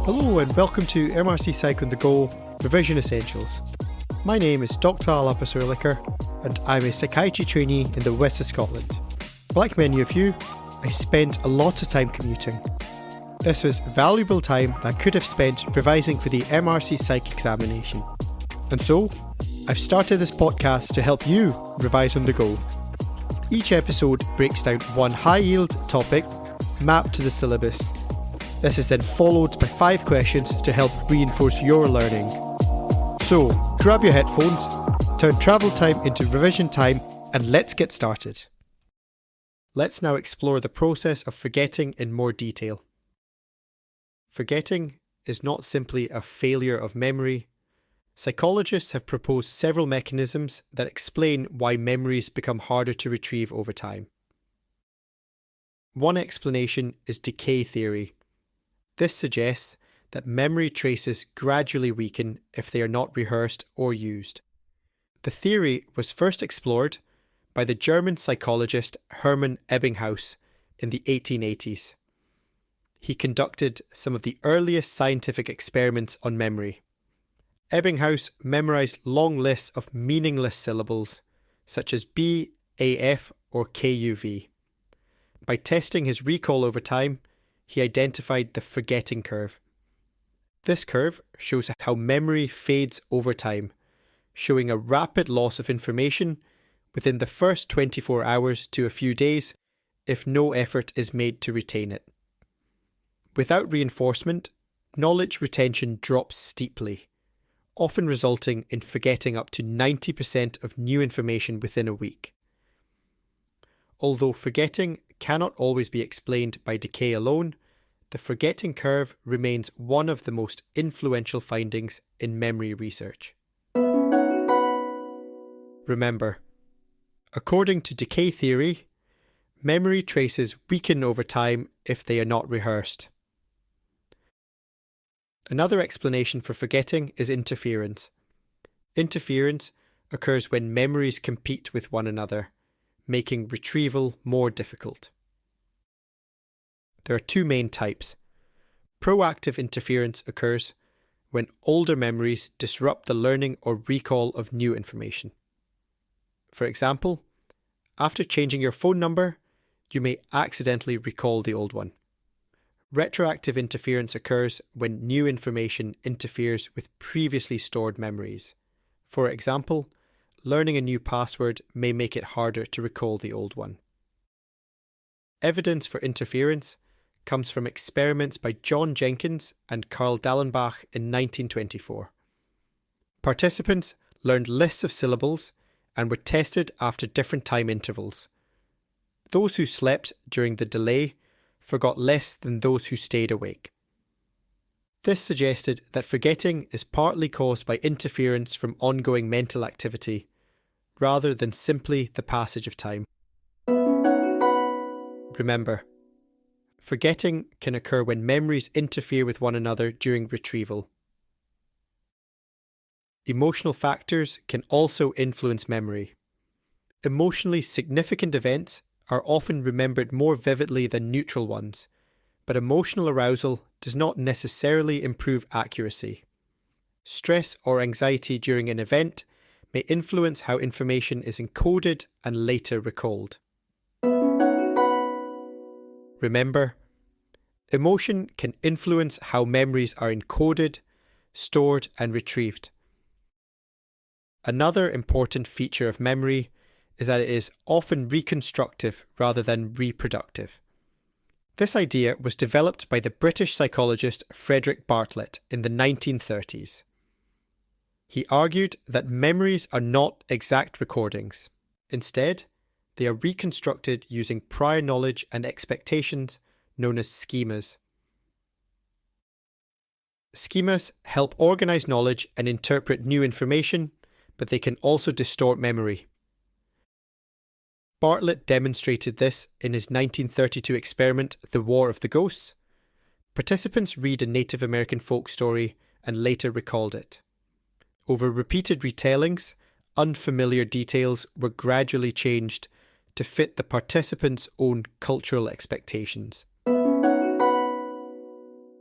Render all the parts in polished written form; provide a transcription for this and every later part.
Hello and welcome to MRCPsych on the Go Revision Essentials. My name is Dr. Alapasurlicker and I'm a psychiatry trainee in the west of Scotland. Like many of you, I spent a lot of time commuting. This was valuable time that I could have spent revising for the MRCPsych examination. And so, I've started this podcast to help you revise on the go. Each episode breaks down one high-yield topic mapped to the syllabus. This is then followed by 5 questions to help reinforce your learning. So, grab your headphones, turn travel time into revision time, and let's get started. Let's now explore the process of forgetting in more detail. Forgetting is not simply a failure of memory. Psychologists have proposed several mechanisms that explain why memories become harder to retrieve over time. One explanation is decay theory. This suggests that memory traces gradually weaken if they are not rehearsed or used. The theory was first explored by the German psychologist Hermann Ebbinghaus in the 1880s. He conducted some of the earliest scientific experiments on memory. Ebbinghaus memorized long lists of meaningless syllables, such as B, AF, or KUV. By testing his recall over time, he identified the forgetting curve. This curve shows how memory fades over time, showing a rapid loss of information within the first 24 hours to a few days if no effort is made to retain it. Without reinforcement, knowledge retention drops steeply, often resulting in forgetting up to 90% of new information within a week. Although forgetting cannot always be explained by decay alone, the forgetting curve remains one of the most influential findings in memory research. Remember, according to decay theory, memory traces weaken over time if they are not rehearsed. Another explanation for forgetting is interference. Interference occurs when memories compete with one another, making retrieval more difficult. There are 2 main types. Proactive interference occurs when older memories disrupt the learning or recall of new information. For example, after changing your phone number, you may accidentally recall the old one. Retroactive interference occurs when new information interferes with previously stored memories. For example, learning a new password may make it harder to recall the old one. Evidence for interference comes from experiments by John Jenkins and Carl Dallenbach in 1924. Participants learned lists of syllables and were tested after different time intervals. Those who slept during the delay forgot less than those who stayed awake. This suggested that forgetting is partly caused by interference from ongoing mental activity, rather than simply the passage of time. Remember, forgetting can occur when memories interfere with one another during retrieval. Emotional factors can also influence memory. Emotionally significant events are often remembered more vividly than neutral ones, but emotional arousal does not necessarily improve accuracy. Stress or anxiety during an event may influence how information is encoded and later recalled. Remember, emotion can influence how memories are encoded, stored, and retrieved. Another important feature of memory is that it is often reconstructive rather than reproductive. This idea was developed by the British psychologist Frederick Bartlett in the 1930s. He argued that memories are not exact recordings. Instead, they are reconstructed using prior knowledge and expectations known as schemas. Schemas help organize knowledge and interpret new information, but they can also distort memory. Bartlett demonstrated this in his 1932 experiment, The War of the Ghosts. Participants read a Native American folk story and later recalled it. Over repeated retellings, unfamiliar details were gradually changed to fit the participants' own cultural expectations.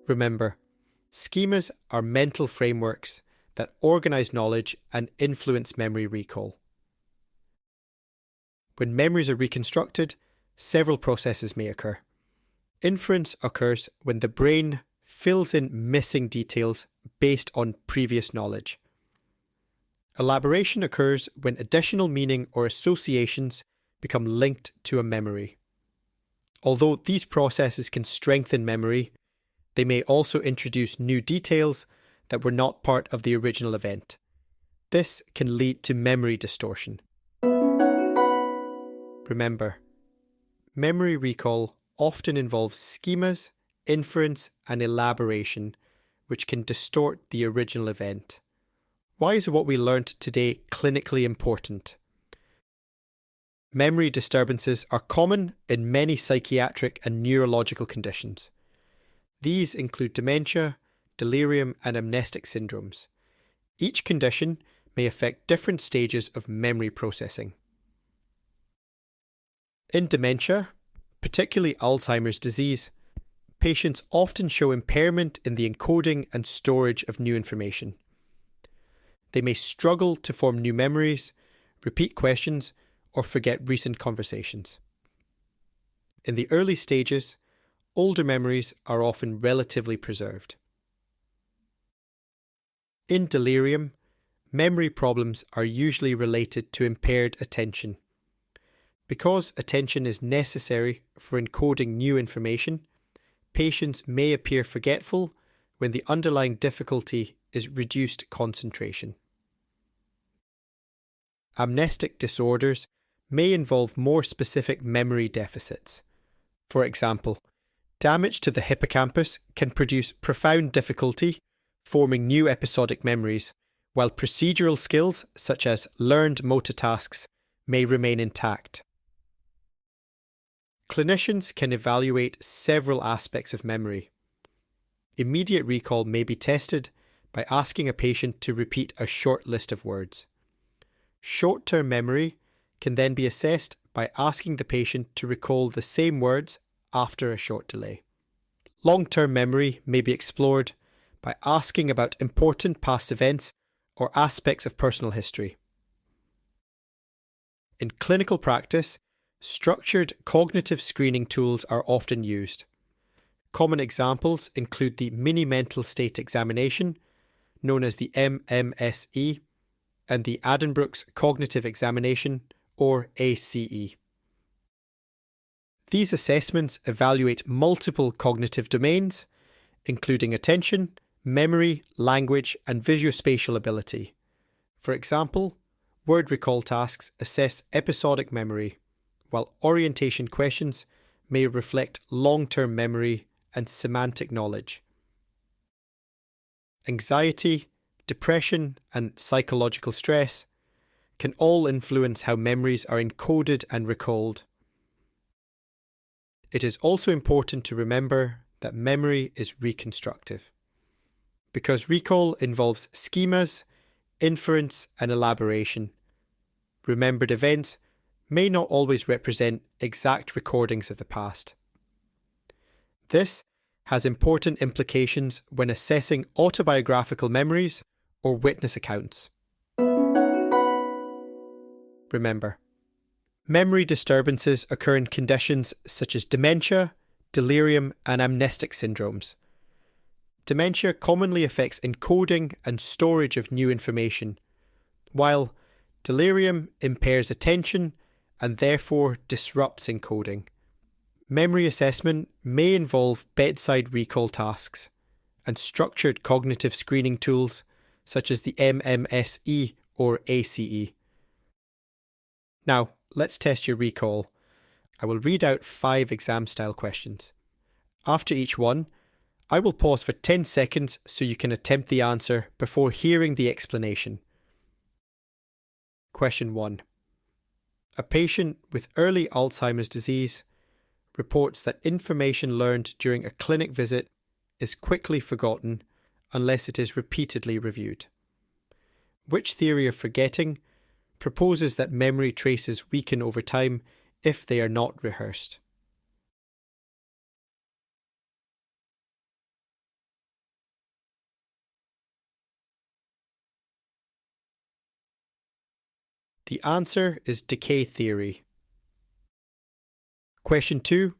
Remember, Schemas are mental frameworks that organize knowledge and influence memory recall. When memories are reconstructed, several processes may occur. Inference occurs when the brain fills in missing details based on previous knowledge. Elaboration occurs when additional meaning or associations become linked to a memory. Although these processes can strengthen memory, they may also introduce new details that were not part of the original event. This can lead to memory distortion. Remember, memory recall often involves schemas, inference, and elaboration, which can distort the original event. Why is what we learned today clinically important? Memory disturbances are common in many psychiatric and neurological conditions. These include dementia, delirium, and amnestic syndromes. Each condition may affect different stages of memory processing. In dementia, particularly Alzheimer's disease, patients often show impairment in the encoding and storage of new information. They may struggle to form new memories, repeat questions, or forget recent conversations. In the early stages, older memories are often relatively preserved. In delirium, memory problems are usually related to impaired attention. Because attention is necessary for encoding new information, patients may appear forgetful when the underlying difficulty is reduced concentration. Amnestic disorders may involve more specific memory deficits. For example, damage to the hippocampus can produce profound difficulty forming new episodic memories, while procedural skills such as learned motor tasks may remain intact. Clinicians can evaluate several aspects of memory. Immediate recall may be tested by asking a patient to repeat a short list of words. Short-term memory can then be assessed by asking the patient to recall the same words after a short delay. Long-term memory may be explored by asking about important past events or aspects of personal history. In clinical practice, structured cognitive screening tools are often used. Common examples include the Mini Mental State Examination, known as the MMSE, and the Addenbrooke's Cognitive Examination, or ACE. These assessments evaluate multiple cognitive domains, including attention, memory, language, and visuospatial ability. For example, word recall tasks assess episodic memory, while orientation questions may reflect long-term memory and semantic knowledge. Anxiety, depression, and psychological stress can all influence how memories are encoded and recalled. It is also important to remember that memory is reconstructive. Because recall involves schemas, inference, and elaboration, remembered events may not always represent exact recordings of the past. This has important implications when assessing autobiographical memories or witness accounts. Remember, memory disturbances occur in conditions such as dementia, delirium, and amnestic syndromes. Dementia commonly affects encoding and storage of new information, while delirium impairs attention and therefore disrupts encoding. Memory assessment may involve bedside recall tasks and structured cognitive screening tools such as the MMSE or ACE. Now, let's test your recall. I will read out 5 exam-style questions. After each one, I will pause for 10 seconds so you can attempt the answer before hearing the explanation. Question 1. A patient with early Alzheimer's disease reports that information learned during a clinic visit is quickly forgotten unless it is repeatedly reviewed. Which theory of forgetting proposes that memory traces weaken over time if they are not rehearsed? The answer is decay theory. Question 2.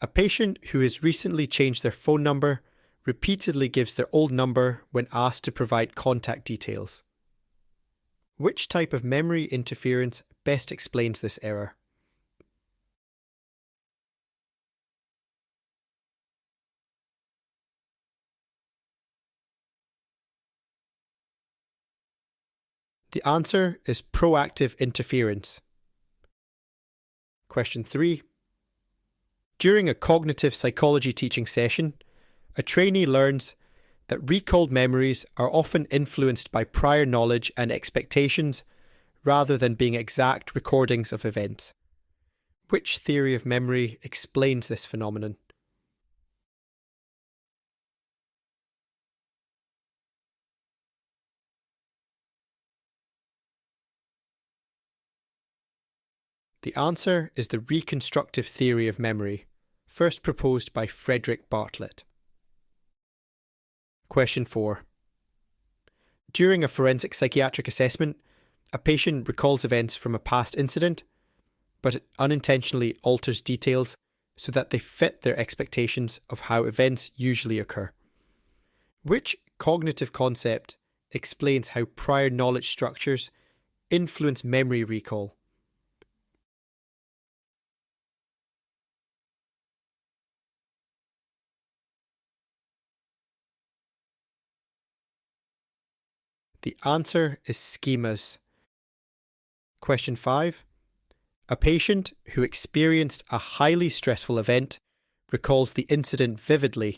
A patient who has recently changed their phone number repeatedly gives their old number when asked to provide contact details. Which type of memory interference best explains this error? The answer is proactive interference. Question 3. During a cognitive psychology teaching session, a trainee learns that recalled memories are often influenced by prior knowledge and expectations rather than being exact recordings of events. Which theory of memory explains this phenomenon? The answer is the reconstructive theory of memory, first proposed by Frederick Bartlett. Question 4. During a forensic psychiatric assessment, a patient recalls events from a past incident, but unintentionally alters details so that they fit their expectations of how events usually occur. Which cognitive concept explains how prior knowledge structures influence memory recall? The answer is schemas. Question 5. A patient who experienced a highly stressful event recalls the incident vividly,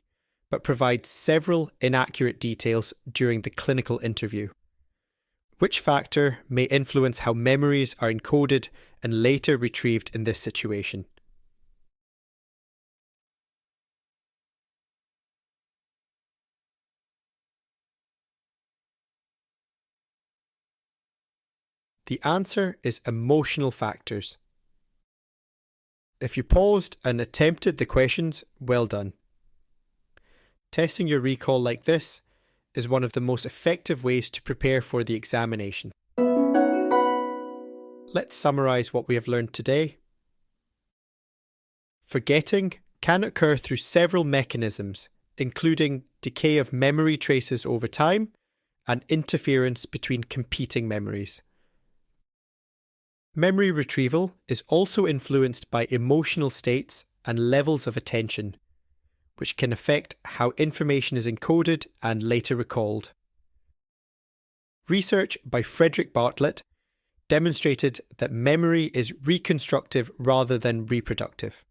but provides several inaccurate details during the clinical interview. Which factor may influence how memories are encoded and later retrieved in this situation? The answer is emotional factors. If you paused and attempted the questions, well done. Testing your recall like this is one of the most effective ways to prepare for the examination. Let's summarise what we have learned today. Forgetting can occur through several mechanisms, including decay of memory traces over time and interference between competing memories. Memory retrieval is also influenced by emotional states and levels of attention, which can affect how information is encoded and later recalled. Research by Frederick Bartlett demonstrated that memory is reconstructive rather than reproductive.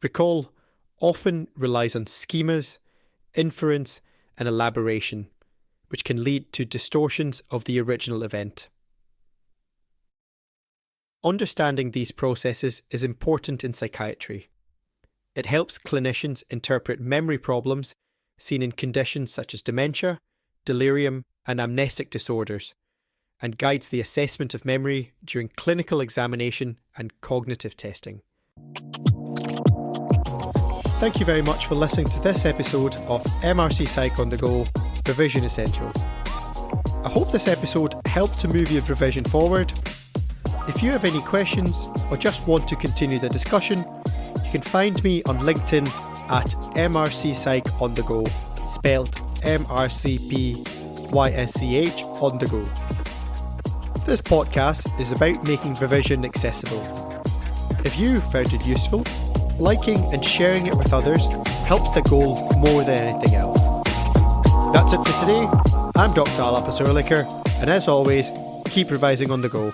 Recall often relies on schemas, inference, and elaboration, which can lead to distortions of the original event. Understanding these processes is important in psychiatry. It helps clinicians interpret memory problems seen in conditions such as dementia, delirium, and amnesic disorders, and guides the assessment of memory during clinical examination and cognitive testing. Thank you very much for listening to this episode of MRCpsych on the Go Revision Essentials. I hope this episode helped to move your revision forward. If you have any questions or just want to continue the discussion, you can find me on LinkedIn at MRCpsych on the Go, spelled MRCPysch on the Go. This podcast is about making revision accessible. If you found it useful, liking and sharing it with others helps the goal more than anything else. That's it for today. I'm Dr. Alapis Ehrlicher, and as always, keep revising on the go.